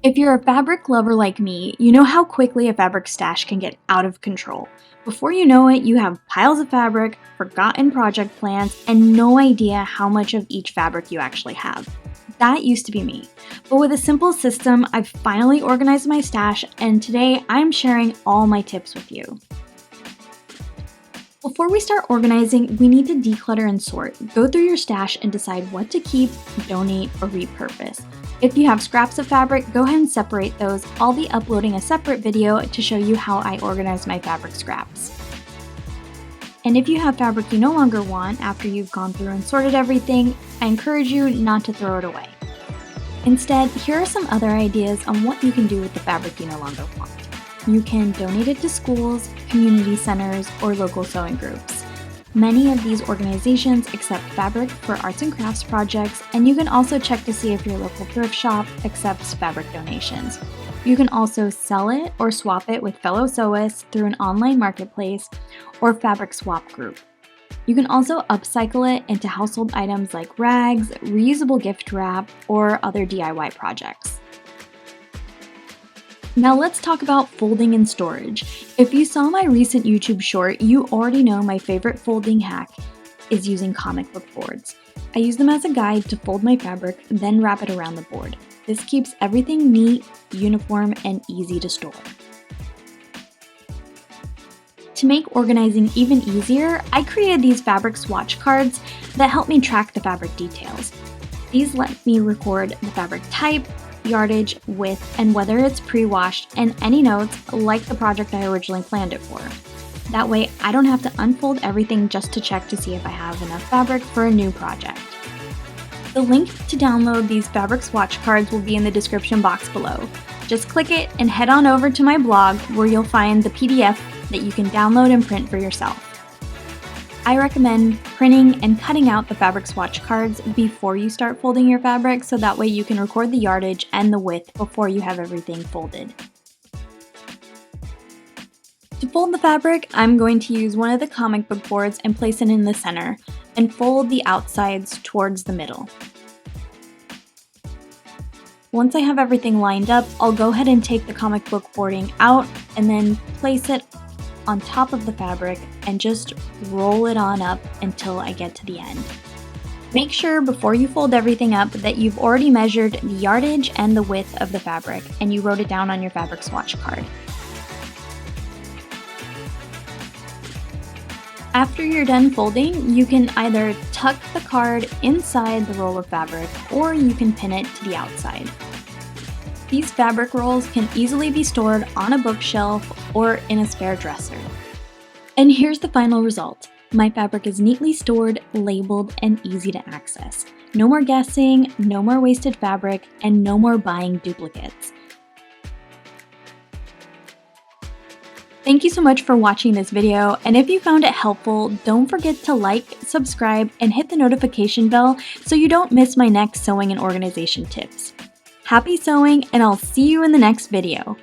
If you're a fabric lover like me, you know how quickly a fabric stash can get out of control. Before you know it, you have piles of fabric, forgotten project plans, and no idea how much of each fabric you actually have. That used to be me. But with a simple system, I've finally organized my stash, and today I'm sharing all my tips with you. Before we start organizing, we need to declutter and sort. Go through your stash and decide what to keep, donate, or repurpose. If you have scraps of fabric, go ahead and separate those. I'll be uploading a separate video to show you how I organize my fabric scraps. And if you have fabric you no longer want after you've gone through and sorted everything, I encourage you not to throw it away. Instead, here are some other ideas on what you can do with the fabric you no longer want. You can donate it to schools, community centers, or local sewing groups. Many of these organizations accept fabric for arts and crafts projects, and you can also check to see if your local thrift shop accepts fabric donations. You can also sell it or swap it with fellow sewists through an online marketplace or fabric swap group. You can also upcycle it into household items like rags, reusable gift wrap, or other DIY projects. Now let's talk about folding and storage. If you saw my recent YouTube short, you already know my favorite folding hack is using comic book boards. I use them as a guide to fold my fabric, then wrap it around the board. This keeps everything neat, uniform, and easy to store. To make organizing even easier, I created these fabric swatch cards that help me track the fabric details. These let me record the fabric type, yardage, width, and whether it's pre-washed, and any notes like the project I originally planned it for. That way, I don't have to unfold everything just to check to see if I have enough fabric for a new project. The link to download these fabric swatch cards will be in the description box below. Just click it and head on over to my blog where you'll find the PDF that you can download and print for yourself. I recommend printing and cutting out the fabric swatch cards before you start folding your fabric so that way you can record the yardage and the width before you have everything folded. To fold the fabric, I'm going to use one of the comic book boards and place it in the center and fold the outsides towards the middle. Once I have everything lined up, I'll go ahead and take the comic book boarding out and then place it on top of the fabric and just roll it on up until I get to the end. Make sure before you fold everything up that you've already measured the yardage and the width of the fabric and you wrote it down on your fabric swatch card. After you're done folding, you can either tuck the card inside the roll of fabric or you can pin it to the outside. These fabric rolls can easily be stored on a bookshelf or in a spare dresser. And here's the final result. My fabric is neatly stored, labeled, and easy to access. No more guessing, no more wasted fabric, and no more buying duplicates. Thank you so much for watching this video, and if you found it helpful, don't forget to like, subscribe, and hit the notification bell so you don't miss my next sewing and organization tips. Happy sewing, and I'll see you in the next video.